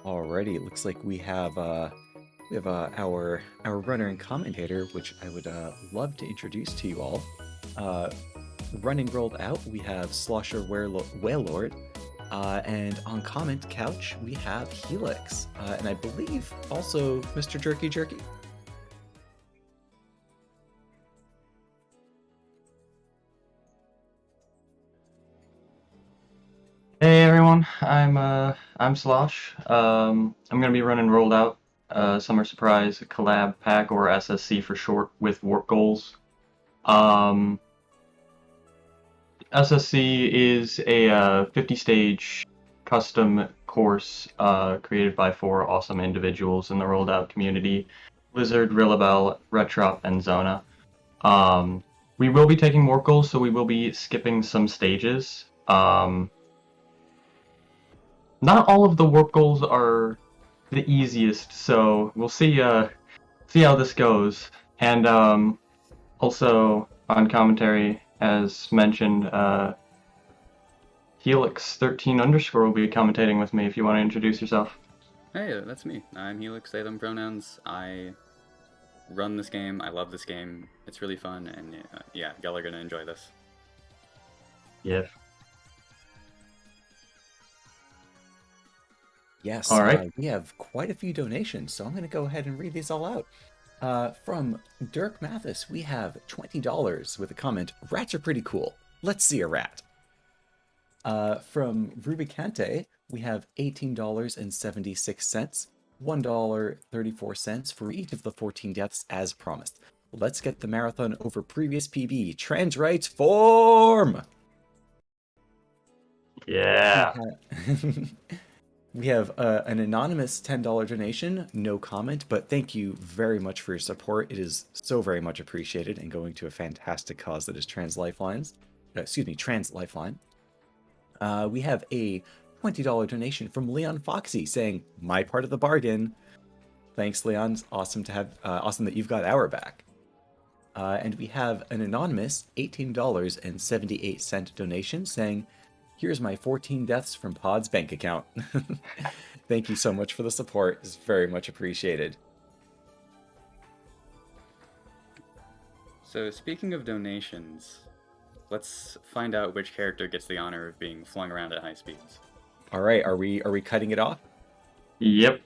Alrighty, it looks like we have our runner and commentator, which I would love to introduce to you all. Uh, Running rolled out, we have Whalelord, and on comment couch we have Helix, and I believe also Mr. Jerky Jerky. Hey everyone, I'm Slosh. I'm gonna be running rolled out summer surprise collab pack, or SSC for short, with warp goals. Um, SSC is a 50 stage custom course created by 4 awesome individuals in the rolled out community: Lizard, Rillabelle, Retrop, and Zona. We will be taking warp goals, so we will be skipping some stages. Not all of the warp goals are the easiest, so we'll see how this goes. And also on commentary, as mentioned, Helix13 underscore will be commentating with me if you want to introduce yourself. Hey, that's me. I'm Helix, they, them pronouns. I run this game. I love this game. It's really fun, and yeah, y'all are gonna enjoy this. Yeah. Yes, All right. we have quite a few donations, so I'm going to go ahead and read these all out. From Dirk Mathis, we have $20 with a comment, "Rats are pretty cool. Let's see a rat." From Rubicante, we have $18.76, $1.34 for each of the 14 deaths as promised. Let's get the marathon over previous PB. Trans rights form! Yeah. We have an anonymous $10 donation, no comment, but thank you very much for your support. It is so very much appreciated and going to a fantastic cause that is Trans Lifelines. Trans Lifeline. We have a $20 donation from Leon Foxy saying, "My part of the bargain." Thanks, Leon. Awesome to have, awesome that you've got our back. And we have an anonymous $18.78 donation saying, "Here's my 14 deaths from Pod's bank account." Thank you so much for the support. It's very much appreciated. So speaking of donations, let's find out which character gets the honor of being flung around at high speeds. All right, are we cutting it off? Yep.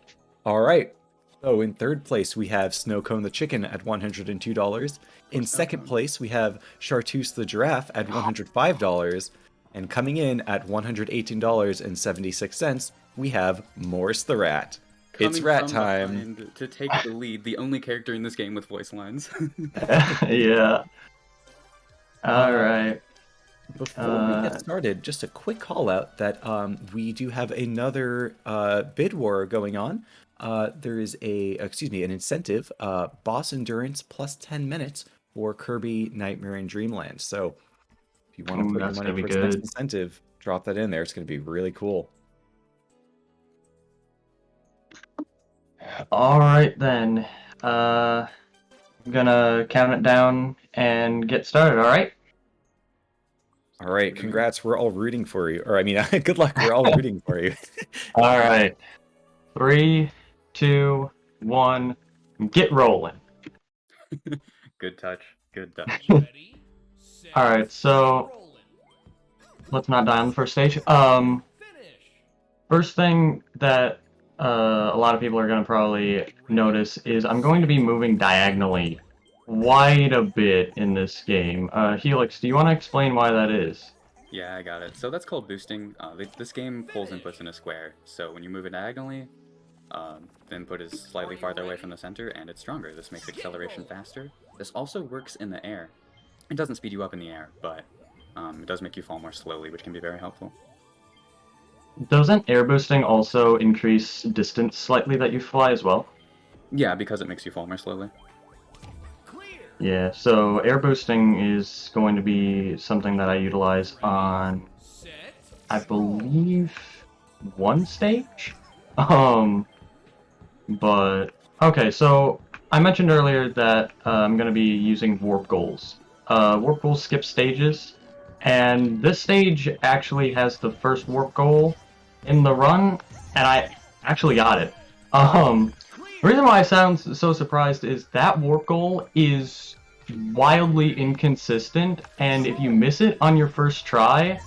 All right. So in third place we have Snowcone the Chicken at $102. In second place we have Chartreuse the Giraffe at $105. And coming in at $118.76, we have Morse the Rat. It's rat time. To take the lead, the only character in this game with voice lines. Yeah. All right. Before we get started, just a quick call out that we do have another bid war going on. There is an incentive, boss endurance plus 10 minutes for Kirby Nightmare in Dreamland. So if you want to put your money towards the next incentive, drop that in there. It's going to be really cool. All right then. I'm gonna count it down and get started. All right. All right. Congrats. We're all rooting for you. Or I mean, good luck. We're all rooting for you. All right. 3, 2, 1. Get rolling. Good touch. Good touch. All right. So let's not die on the first stage. First thing that a lot of people are going to probably notice is I'm going to be moving diagonally quite a bit in this game. Helix, do you want to explain why that is? Yeah, I got it. So that's called boosting. This game pulls inputs in a square, so when you move it diagonally, the input is slightly farther away from the center, and it's stronger. This makes acceleration faster. This also works in the air. It doesn't speed you up in the air, but it does make you fall more slowly, which can be very helpful. Doesn't air boosting also increase distance slightly that you fly as well? Yeah, because it makes you fall more slowly. Yeah, so air boosting is going to be something that I utilize on, I believe, one stage? But, okay, so I mentioned earlier that I'm going to be using warp goals. Warp goals skip stages, and this stage actually has the first warp goal in the run, and I actually got it. The reason why I sound so surprised is that warp goal is wildly inconsistent, and if you miss it on your first try,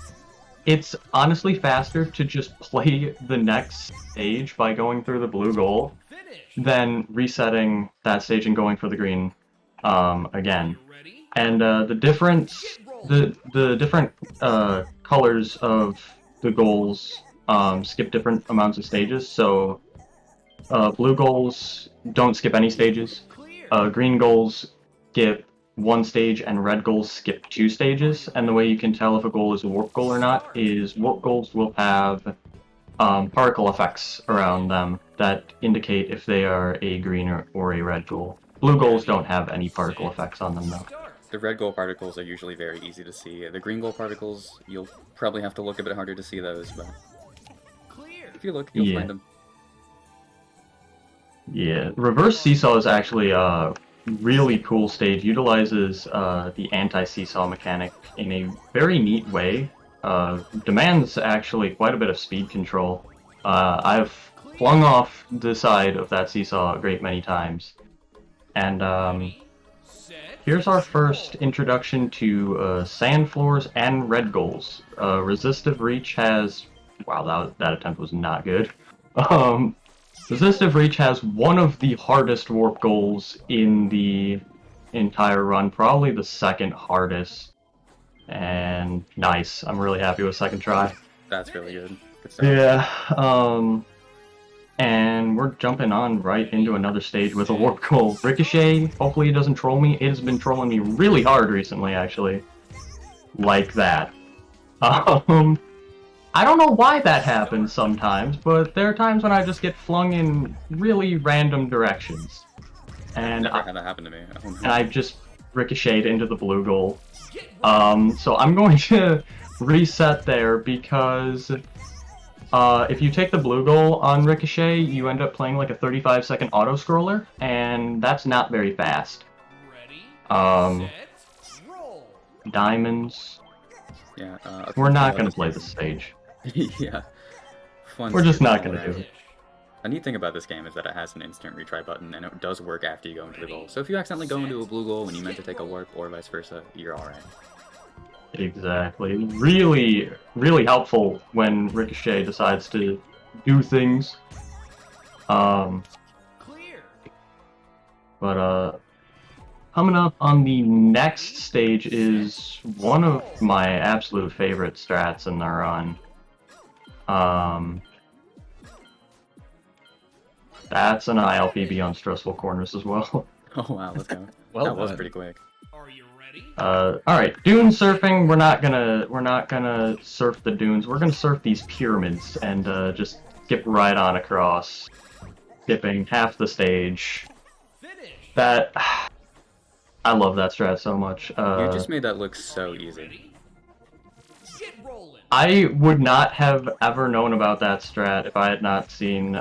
it's honestly faster to just play the next stage by going through the blue goal than resetting that stage and going for the green again. And the difference, the different colors of the goals skip different amounts of stages. So blue goals don't skip any stages. Green goals skip one stage, and red goals skip 2 stages. And the way you can tell if a goal is a warp goal or not is warp goals will have particle effects around them that indicate if they are a green or a red goal. Blue goals don't have any particle effects on them though. The red goal particles are usually very easy to see. The green goal particles, you'll probably have to look a bit harder to see those, but if you look, you'll find them. Yeah, reverse seesaw is actually a really cool stage. Utilizes the anti-seesaw mechanic in a very neat way. Demands actually quite a bit of speed control. I've flung off the side of that seesaw a great many times. And here's our first introduction to sand floors and red goals. Resistive Reach has... Wow, that attempt was not good. Resistive Reach has one of the hardest warp goals in the entire run, probably the second hardest. And nice, I'm really happy with second try. That's really good. Good stuff. Yeah, and we're jumping on right into another stage with a warp goal. Ricochet, hopefully it doesn't troll me. It has been trolling me really hard recently, actually. Like that. I don't know why that happens sometimes, but there are times when I just get flung in really random directions. And Never had that happen to me. And I've just ricocheted into the blue goal. So I'm going to reset there because if you take the blue goal on Ricochet, you end up playing like a 35-second auto-scroller, and that's not very fast. Diamonds. Yeah, We're not going to play this stage. Yeah. Fun We're just stupid not going to all do it. A neat thing about this game is that it has an instant retry button, and it does work after you go into the goal. So if you accidentally go into a blue goal when you meant to take a warp, or vice versa, you're alright. Exactly. Really, really helpful when Ricochet decides to do things. But coming up on the next stage is one of my absolute favorite strats in the run. That's an ILPB on Stressful Corners as well. Oh wow, let's go. Well that was done. pretty quick. Alright, dune surfing, we're not gonna surf the dunes, we're gonna surf these pyramids and just skip right on across, skipping half the stage. That... I love that strat so much. You just made that look so easy. I would not have ever known about that strat if I had not seen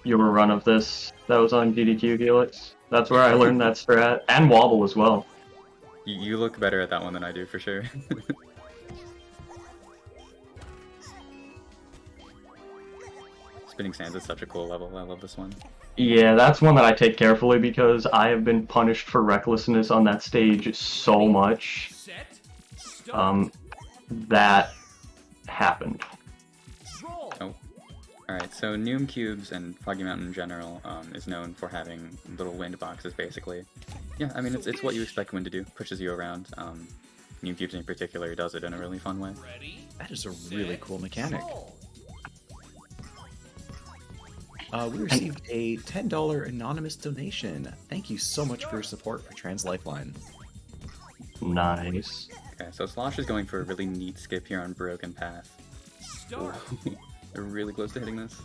your run of this that was on GDQ Helix. That's where I learned that strat, and Wobble as well. You look better at that one than I do, for sure. Spinning Sands is such a cool level, I love this one. Yeah, that's one that I take carefully because I have been punished for recklessness on that stage so much. That happened. Oh. Alright, so Noom Cubes and Foggy Mountain in general is known for having little wind boxes, basically. Yeah, I mean, it's what you expect wind to do, pushes you around. Noom Cubes in particular does it in a really fun way. That is a really cool mechanic. We received a $10 anonymous donation. Thank you so much for your support for Trans Lifeline. Nice. Okay, so Slosh is going for a really neat skip here on Broken Path. They're really close to hitting this.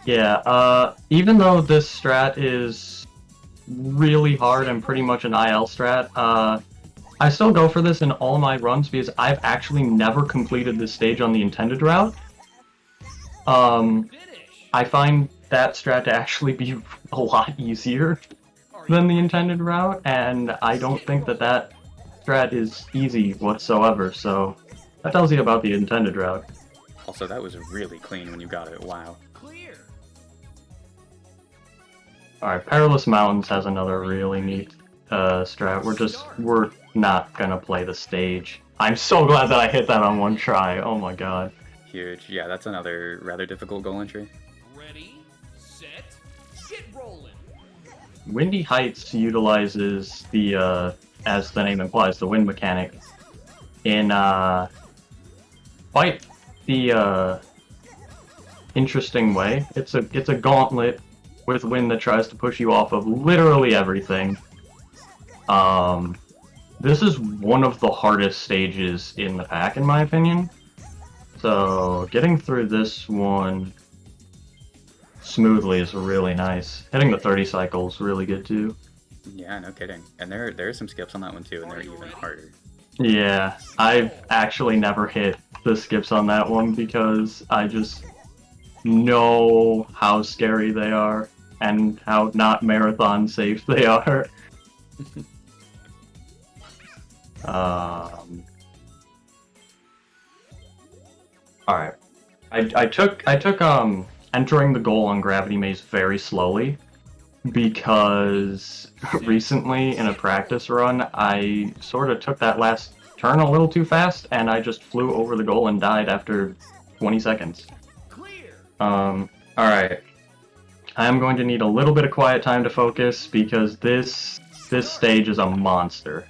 Yeah, even though this strat is really hard and pretty much an IL strat, I still go for this in all my runs because I've actually never completed this stage on the intended route. I find that strat to actually be a lot easier than the intended route, and I don't think that that strat is easy whatsoever, so that tells you about the intended route. Also, that was really clean when you got it, wow. Alright, Perilous Mountains has another really neat strat. We're not gonna play the stage. I'm so glad that I hit that on one try. Oh my god. Huge. Yeah, that's another rather difficult goal entry. Ready, set, get rolling. Windy Heights utilizes the, as the name implies, the wind mechanic in quite the interesting way. It's a gauntlet with wind that tries to push you off of literally everything. This is one of the hardest stages in the pack, in my opinion. So getting through this one smoothly is really nice. Hitting the 30 cycle is really good too. Yeah, no kidding. And there are some skips on that one too, and they're even harder. Yeah, I've actually never hit the skips on that one because I just know how scary they are and how not marathon safe they are. Alright. I took entering the goal on Gravity Maze very slowly because recently in a practice run I sort of took that last turn a little too fast and I just flew over the goal and died after 20 seconds. Clear. Alright. I am going to need a little bit of quiet time to focus because this stage is a monster.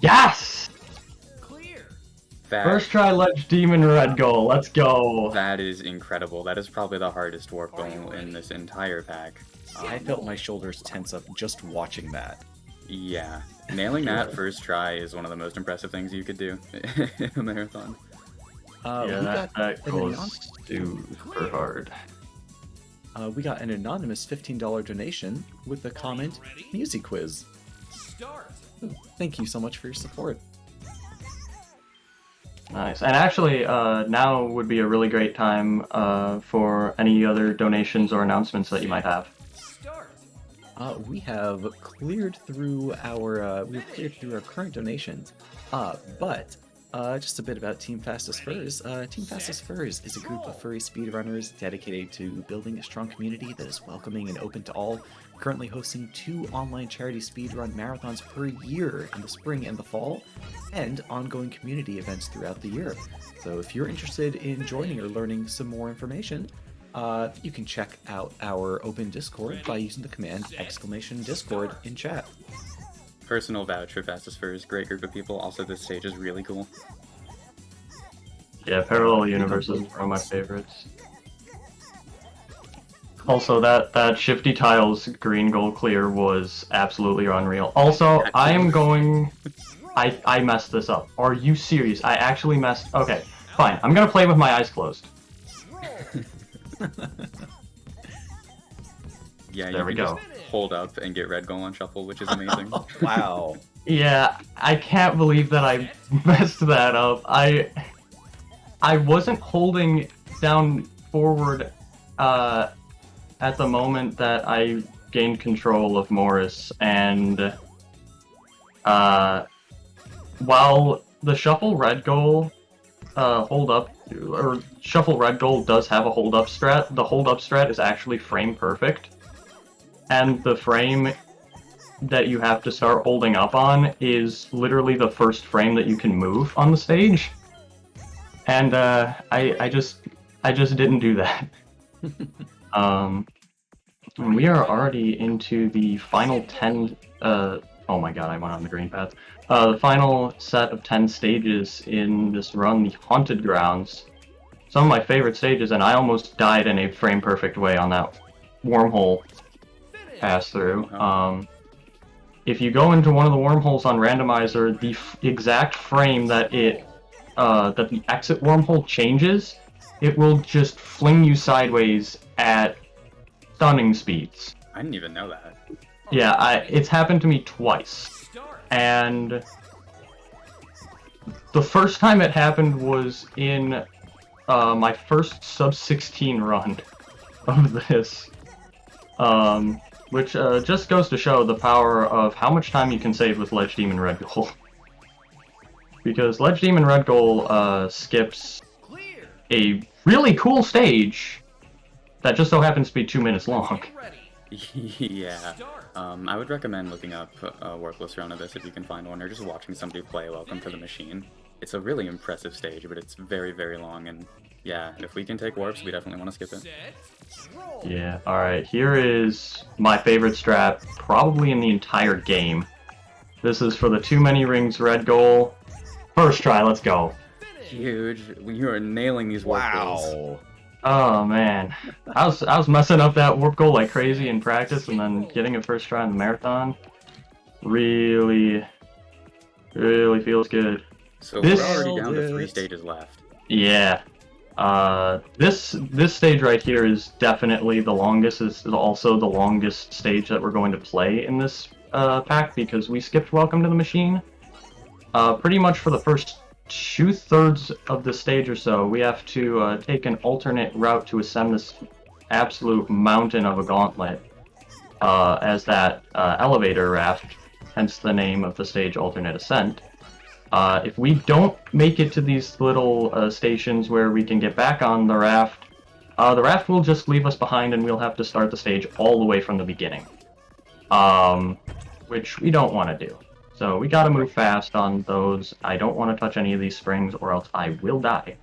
Yes! Clear. First try Ledge Demon Red goal, let's go! That is incredible. That is probably the hardest warp goal in this entire pack. I felt my shoulders tense up just watching that. Yeah, nailing that first try is one of the most impressive things you could do in a marathon. That goal is super hard. We got an anonymous $15 donation with the comment, Music Quiz. Start. Thank you so much for your support. Nice. And actually, now would be a really great time for any other donations or announcements that you might have. Start. We have cleared through our current donations, but just a bit about Team Fastest Furs. Team Fastest Furs is a group of furry speedrunners dedicated to building a strong community that is welcoming and open to all. Currently hosting 2 online charity speedrun marathons per year in the spring and the fall, and ongoing community events throughout the year. So if you're interested in joining or learning some more information, you can check out our open Discord by using the command !Discord in chat. Personal vouch for Fastest Furs, great group of people. Also, this stage is really cool. Yeah, Parallel Universes is one of my favorites. Also, that Shifty Tiles green goal clear was absolutely unreal. Also, I messed this up. Are you serious? I actually messed... Okay, fine. I'm gonna play with my eyes closed. Yeah, There we go. Just hold up and get red goal on shuffle, which is amazing. Wow. Yeah, I can't believe that I messed that up. I wasn't holding down forward at the moment that I gained control of Morris, and while the shuffle red goal shuffle red goal does have a hold up strat, the hold up strat is actually frame perfect, and the frame that you have to start holding up on is literally the first frame that you can move on the stage, and I just didn't do that. We are already into the final 10, oh my god, I went on the green path. The final set of 10 stages in this run, the Haunted Grounds. Some of my favorite stages, and I almost died in a frame-perfect way on that wormhole pass-through. If you go into one of the wormholes on Randomizer, the exact frame that that the exit wormhole changes, it will just fling you sideways at stunning speeds. I didn't even know that. Yeah, it's happened to me twice. Start. And the first time it happened was in my first sub-16 run of this. Which just goes to show the power of how much time you can save with Ledge Demon Red Goal. Because Ledge Demon Red Goal skips Clear. a really cool stage that just so happens to be 2 minutes long. Get ready. Yeah. Start. I would recommend looking up a workless run of this if you can find one, or just watching somebody play Welcome to the Machine. It's a really impressive stage, but it's very, very long, and yeah, if we can take warps, we definitely want to skip it. Set. Roll. Yeah, alright, here is my favorite strat, probably in the entire game. This is for the Too Many Rings Red Goal. First try, let's go. Finish. Huge. You are nailing these warp goals. Wow. Oh man, I was messing up that warp goal like crazy in practice, and then getting a first try in the marathon really feels good. So This- we're already down to 3 Nailed it. stages left. Yeah, this stage right here is definitely the longest. It's also the longest stage that we're going to play in this pack because we skipped Welcome to the Machine. Pretty much for the first 2/3 of the stage or so, we have to take an alternate route to ascend this absolute mountain of a gauntlet as that elevator raft, hence the name of the stage Alternate Ascent. If we don't make it to these little stations where we can get back on the raft will just leave us behind and we'll have to start the stage all the way from the beginning. Which we don't want to do. So we gotta move fast on those. I don't want to touch any of these springs or else I will die.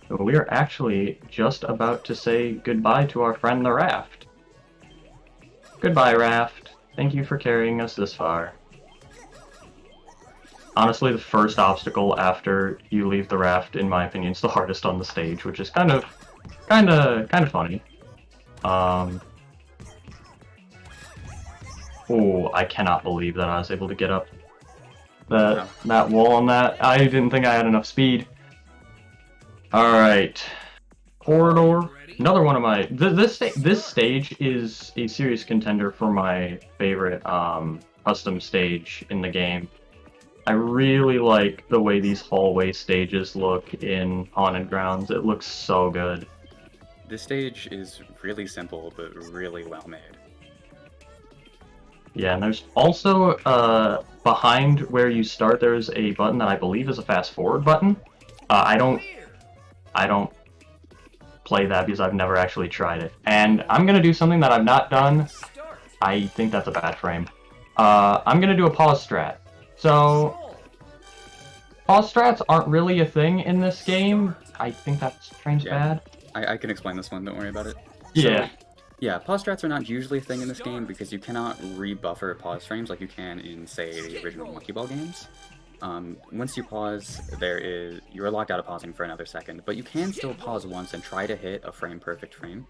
So we're actually just about to say goodbye to our friend the raft. Goodbye, raft. Thank you for carrying us this far. Honestly, the first obstacle after you leave the raft, in my opinion, is the hardest on the stage, which is kind of funny. Oh, I cannot believe that I was able to get up that wall on that. I didn't think I had enough speed. Alright. Corridor. Another one of my... This stage is a serious contender for my favorite custom stage in the game. I really like the way these hallway stages look in Haunted Grounds. It looks so good. This stage is really simple, but really well made. Yeah, and there's also, behind where you start, there's a button that I believe is a fast forward button. I don't play that because I've never actually tried it. And I'm gonna do something that I've not done. Start. I think that's a bad frame. I'm gonna do a pause strat. So, Roll. pause strats aren't really a thing in this game. I think that frame's Yeah. bad. I can explain this one, don't worry about it. Yeah. Yeah, pause strats are not usually a thing in this game because you cannot rebuffer pause frames like you can in, say, the original Monkey Ball games. Once you pause, you're locked out of pausing for another second, but you can still pause once and try to hit a frame-perfect frame.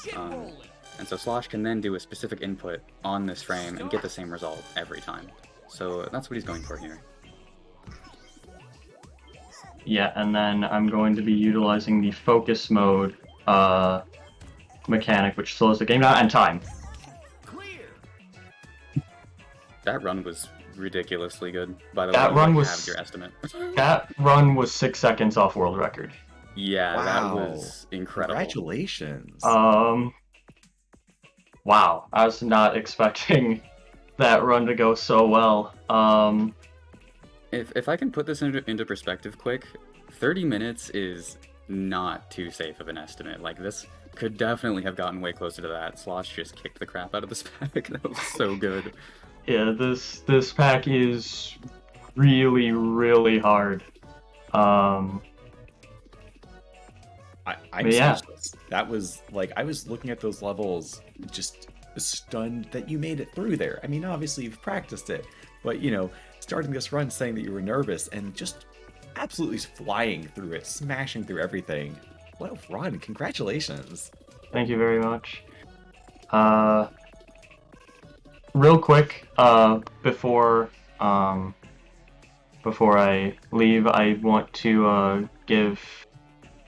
Get rolling. And so Slosh can then do a specific input on this frame and get the same result every time. So that's what he's going for here. Yeah, and then I'm going to be utilizing the focus mode mechanic, which slows the game down, and time. Clear. That run was ridiculously good, by the That way. run I was- have your estimate. That run was 6 seconds off world record. Yeah, that Wow. was incredible. Congratulations. Wow, I was not expecting that run to go so well. If I can put this into perspective quick, 30 minutes is not too safe of an estimate. Like, this could definitely have gotten way closer to that. Slosh just kicked the crap out of this pack. That was so good. Yeah, this pack is really hard. I'm yeah. speechless. That was like, I was looking at those levels just stunned that you made it through there. I mean, obviously you've practiced it, but you know, starting this run saying that you were nervous and just absolutely flying through it, smashing through everything. What a run. Congratulations. Thank you very much. Real quick, before I leave, I want to give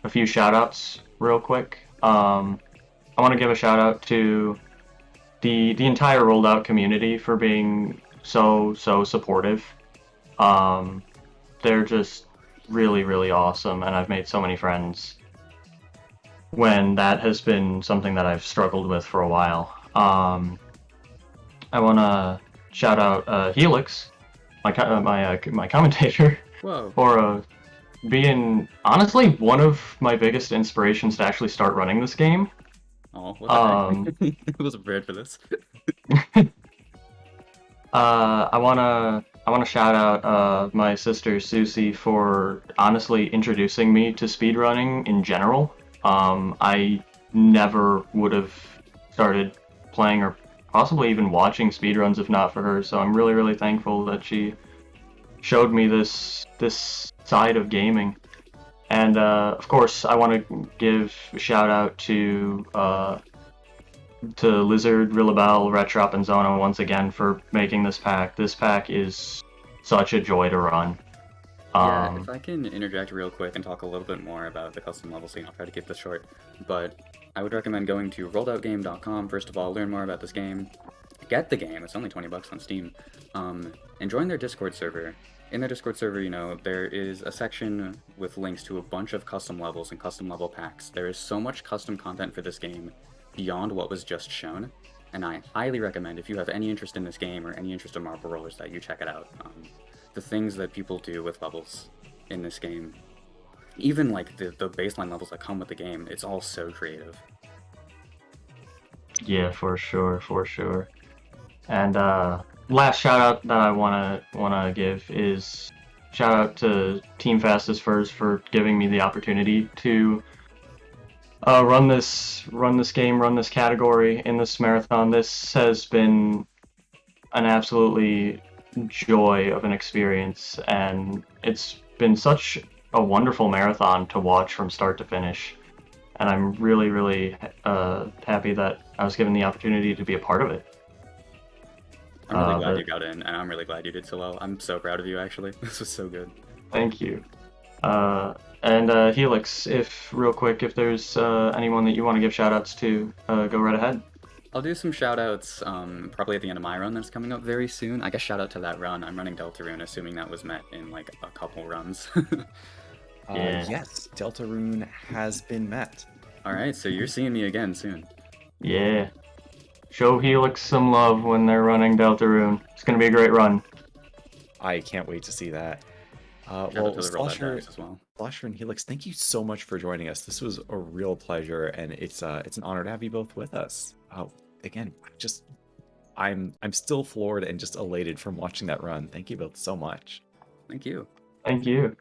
a few shoutouts real quick. I want to give a shout out to the entire rolled out community for being so supportive. They're just really awesome, and I've made so many friends when that has been something that I've struggled with for a while. I want to shout out Helix, my commentator, Whoa. for being honestly one of my biggest inspirations to actually start running this game. Oh, what the heck? I wasn't prepared for this. I wanna shout out my sister Susie for honestly introducing me to speedrunning in general. I never would have started playing or possibly even watching speedruns if not for her. So I'm really thankful that she showed me this side of gaming. And of course, I want to give a shout out to Lizard, Rilabelle, Retrop, and Zona once again for making this pack. This pack is such a joy to run. Yeah, if I can interject real quick and talk a little bit more about the custom level scene, I'll try to keep this short. But I would recommend going to rolledoutgame.com, first of all, learn more about this game. Get the game, it's only 20 bucks on Steam. And join their Discord server. In their Discord server, you know, there is a section with links to a bunch of custom levels and custom level packs. There is so much custom content for this game beyond what was just shown, and I highly recommend, if you have any interest in this game or any interest in Marble Rollers, that you check it out. The things that people do with levels in this game, even like the baseline levels that come with the game, it's all so creative. Yeah, for sure. And last shout out that I wanna give is shout out to Team Fastest First for giving me the opportunity to run this game, run this category in this marathon. This has been an absolutely joy of an experience, and it's been such a wonderful marathon to watch from start to finish. And I'm really happy that I was given the opportunity to be a part of it. I'm really glad you got in, and I'm really glad you did so well. I'm so proud of you, actually. This was so good. Thank you. And Helix, if there's anyone that you want to give shoutouts to, go right ahead. I'll do some shoutouts probably at the end of my run that's coming up very soon. I guess shout out to that run. I'm running Deltarune, assuming that was met in like a couple runs. Yeah. Yes, Deltarune has been met. Alright, so you're seeing me again soon. Yeah. Show Helix some love when they're running Deltarune. It's going to be a great run. I can't wait to see that. Shout Well, out to the Rollout guys as well. SloshW and Helix, thank you so much for joining us. This was a real pleasure, and it's an honor to have you both with us. Again, I'm still floored and just elated from watching that run. Thank you both so much. Thank you. Thank you.